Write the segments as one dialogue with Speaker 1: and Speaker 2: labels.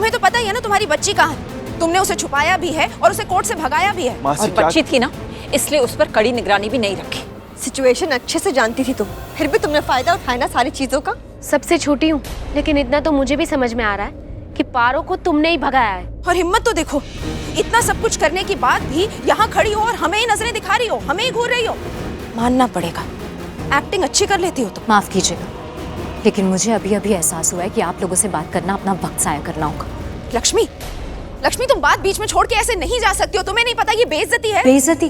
Speaker 1: तुम्हें तो पता ही है ना तुम्हारी बच्ची कहाँ है। तुमने उसे छुपाया भी है और उसे कोर्ट से भगाया भी है।
Speaker 2: और बच्ची थी ना, इसलिए उस पर कड़ी निगरानी भी नहीं रखी।
Speaker 3: सिचुएशन अच्छे से जानती थी तुम, फिर भी तुमने फायदा उठाया ना सारी चीजों का।
Speaker 4: सबसे छोटी हूँ, लेकिन इतना तो मुझे भी समझ में आ रहा है कि पारो को तुमने ही भगाया है।
Speaker 1: और हिम्मत तो देखो, इतना सब कुछ करने के बाद भी यहाँ खड़ी हो और हमें ही नजरें दिखा रही हो, हमें ही घूर रही हो। मानना पड़ेगा, एक्टिंग अच्छी कर लेती हो तुम।
Speaker 2: माफ कीजिएगा, लेकिन मुझे अभी अभी एहसास हुआ है कि आप लोगों से बात करना अपना वक्त ज़ाया करना होगा।
Speaker 1: लक्ष्मी, लक्ष्मी तुम बात बीच में छोड़ के ऐसे नहीं जा सकती हो। तुम्हें नहीं पता ये बेइज्जती है।
Speaker 2: बेइज्जती?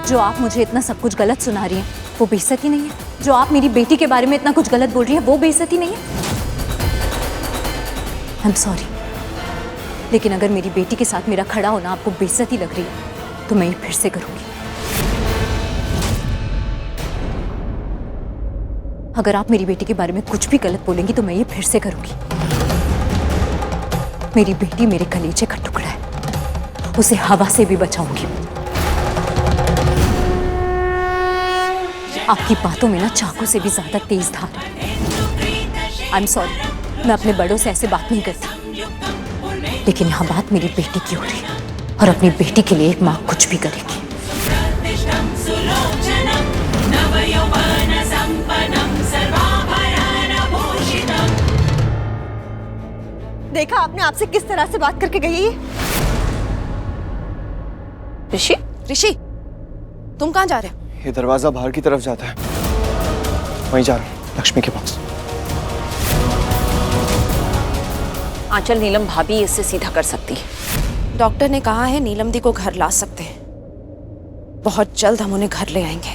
Speaker 2: जो आप मुझे इतना सब कुछ गलत सुना रही हैं वो बेइज्जती नहीं है? जो आप मेरी बेटी के बारे में इतना कुछ गलत बोल रही हैं वो बेइज्जती नहीं है? आई एम सॉरी, लेकिन अगर मेरी बेटी के साथ मेरा खड़ा होना आपको बेइज्जती लग रही है तो मैं ये फिर से करूंगी। अगर आप मेरी बेटी के बारे में कुछ भी गलत बोलेंगी तो मैं ये फिर से करूंगी। मेरी बेटी मेरे कलेजे का टुकड़ा है, उसे हवा से भी बचाऊंगी। आपकी बातों में ना चाकू से भी ज्यादा तेज धार है। आई एम सॉरी, मैं अपने बड़ों से ऐसे बात नहीं करती, लेकिन यहाँ बात मेरी बेटी की हो रही है और अपनी बेटी के लिए एक माँ कुछ भी करेगी।
Speaker 3: देखा आपने आपसे किस तरह से बात करके गई है।
Speaker 1: ऋषि, ऋषि तुम कहाँ जा रहे हो?
Speaker 5: ये दरवाजा बाहर की तरफ जाता है, वहीं जा रहा हूँ, लक्ष्मी के पास।
Speaker 2: आंचल नीलम भाभी इससे सीधा कर सकती है।
Speaker 1: डॉक्टर ने कहा है नीलम दी को घर ला सकते हैं। बहुत जल्द हम उन्हें घर ले आएंगे।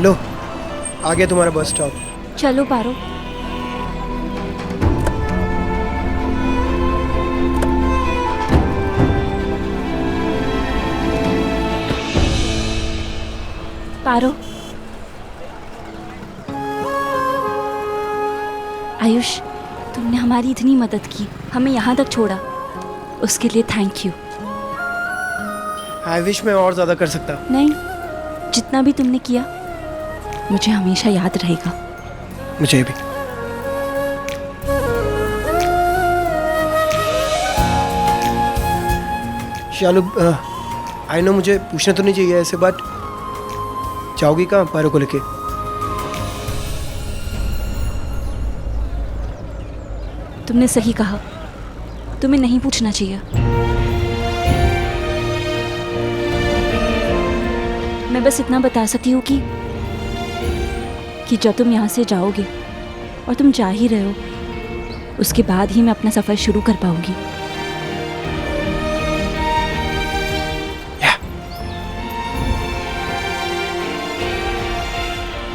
Speaker 6: लो, आ गया तुम्हारा बस स्टॉप।
Speaker 4: चलो पारो। पारो,
Speaker 7: आयुष, तुमने हमारी इतनी मदद की, हमें यहाँ तक छोड़ा, उसके लिए थैंक यू।
Speaker 6: आई विश मैं और ज्यादा कर सकता।
Speaker 7: नहीं, जितना भी तुमने किया मुझे हमेशा याद रहेगा।
Speaker 6: मुझे भी। शालू, आई नो मुझे पूछना तो नहीं चाहिए ऐसे, बट जाओगी कहाँ पारो को लेके?
Speaker 7: तुमने सही कहा, तुम्हें नहीं पूछना चाहिए। मैं बस इतना बता सकती हूँ कि जब तुम यहाँ से जाओगे, और तुम जा ही रहे हो, उसके बाद ही मैं अपना सफर शुरू कर पाऊंगी।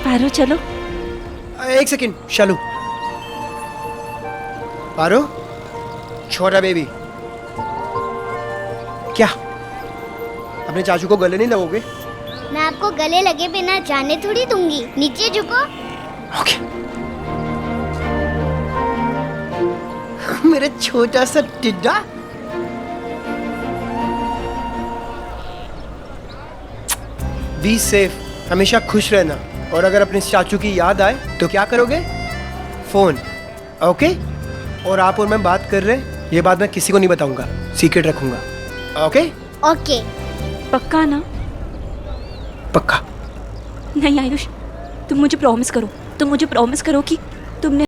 Speaker 7: पारो चलो।
Speaker 6: एक सेकेंड शालू। पारो, छोटा बेबी, क्या अपने चाचू को गले नहीं लगोगे?
Speaker 8: मैं आपको गले लगे बिना जाने थोड़ी दूंगी। नीचे झुको।
Speaker 6: ओके। मेरे छोटा सा टिड्डा। बी सेफ, हमेशा खुश रहना। और अगर अपने चाचू की याद आए तो क्या करोगे? फोन। ओके? और आप और मैं बात कर रहे हैं, ये बात मैं किसी को नहीं बताऊंगा, सीक्रेट रखूंगा। ओके?
Speaker 8: ओके।
Speaker 7: पक्का ना?
Speaker 6: पक्का।
Speaker 7: नहीं आयुष, तुम मुझे प्रॉमिस करो कि तुमने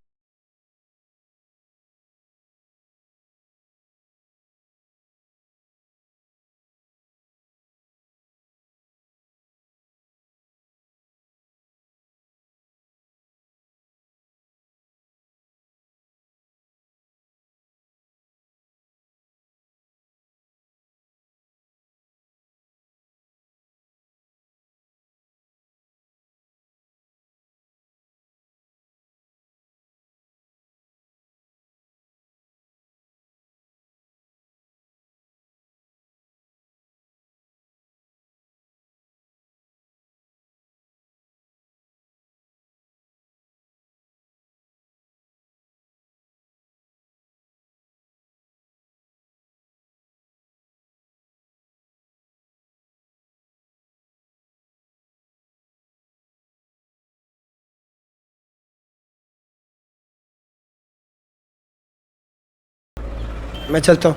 Speaker 6: मैं चलता हूँ।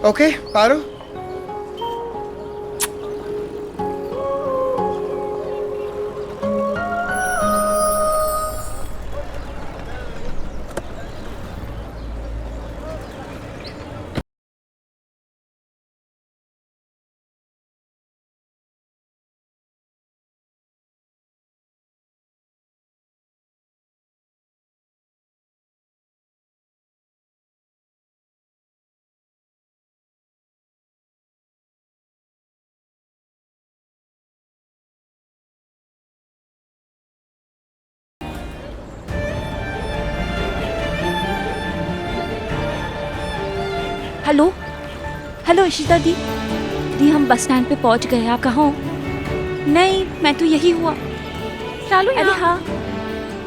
Speaker 6: ओके पारो।
Speaker 7: हेलो हेलो इशिता दी। दी हम बस स्टैंड पे पहुंच गए। आप कहाँ हो? नहीं, मैं तो यही हुआ। चलो अरे हाँ,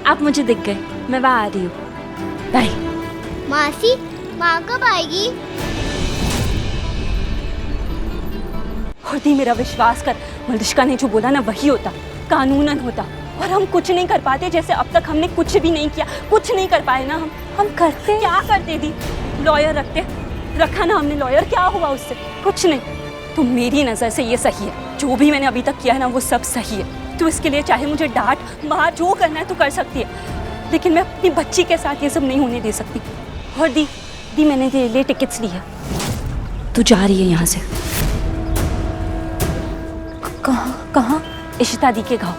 Speaker 7: आप मुझे दिख गए। मैं वहाँ आ रही हूँ। बाय।
Speaker 8: मासी, माँ कब आएगी?
Speaker 7: और दी मेरा विश्वास कर, मलिश्का ने जो बोला ना वही होता, कानूनन होता। और हम कुछ नहीं कर पाते, जैसे अब तक हमने कुछ भी नहीं किया, कुछ नहीं कर पाए ना हम करते। क्या करते दी? लॉयर रखा ना हमने लॉयर। क्या हुआ उससे? कुछ नहीं। तो मेरी नज़र से ये सही है, जो भी मैंने अभी तक किया है ना वो सब सही है। तो इसके लिए चाहे मुझे डांट मार जो करना है तो कर सकती है, लेकिन मैं अपनी बच्ची के साथ ये सब नहीं होने दे सकती। और दी मैंने तेरे लिए टिकट्स ली है, तू जा रही है यहाँ से। कहाँ? इशिता दी के गाँव।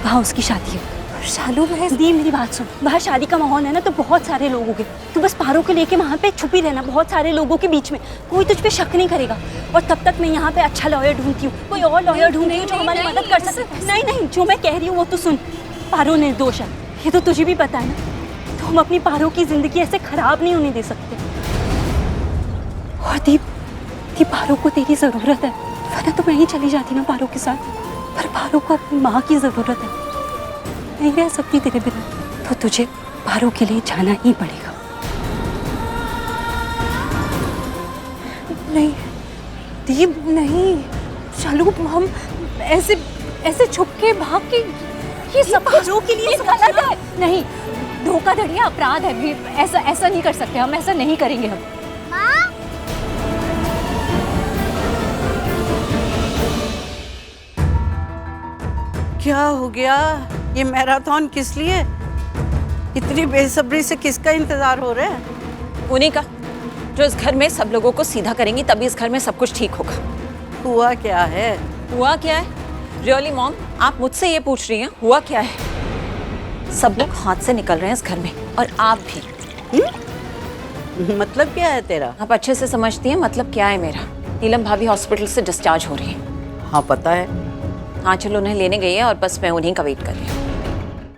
Speaker 7: वहाँ उसकी शादी है। शालू बहन दी मेरी बात सुन, बाहर शादी का माहौल है ना, तो बहुत सारे लोग होंगे। तू बस पारो को लेके वहाँ पे छुपी रहना, बहुत सारे लोगों के बीच में। कोई तुझ पे शक नहीं करेगा। और तब तक मैं यहाँ पे अच्छा लॉयर ढूंढती हूँ, कोई और लॉयर ढूंढती हूँ जो हमारी मदद कर सके। नहीं, जो मैं कह रही हूँ वो तो सुन। पारो निर्दोष है, ये तो तुझे भी पता है ना। तो हम अपनी पारो की जिंदगी ऐसे खराब नहीं होने दे सकते। और दी पारो को तेरी जरूरत है, वरना तो मैं ही चली जाती ना पारो के साथ। पर पारो को अपनी माँ की जरूरत है, नहीं रह सकती तेरे बिना। तो तुझे पारो के लिए जाना ही पड़ेगा। नहीं दीप, नहीं शालू, हम ऐसे छुप के भाग के ये सब पारो के लिए गलत है। नहीं, धोखाधड़ी अपराध है। ऐसा नहीं कर सकते हम, ऐसा नहीं करेंगे हम।
Speaker 8: माँ,
Speaker 9: क्या हो गया? ये मैराथन किस लिए? इतनी बेसब्री से किसका इंतजार हो रहा है?
Speaker 1: उन्हीं का, जो इस घर में सब लोगों को सीधा करेंगी, तभी इस घर में सब कुछ ठीक होगा।
Speaker 9: हुआ क्या है?
Speaker 1: हुआ क्या है? रियली मॉम, आप मुझसे ये पूछ रही हैं हुआ क्या है? सब लोग हाथ से निकल रहे हैं इस घर में, और आप भी।
Speaker 9: मतलब क्या है तेरा?
Speaker 1: आप अच्छे से समझती हैं मतलब क्या है मेरा। नीलम भाभी हॉस्पिटल से डिस्चार्ज हो रही है।
Speaker 9: हाँ पता है।
Speaker 1: हाँ चलो, उन्हें लेने गई है और बस मैं उन्हीं का वेट कर रही हूँ।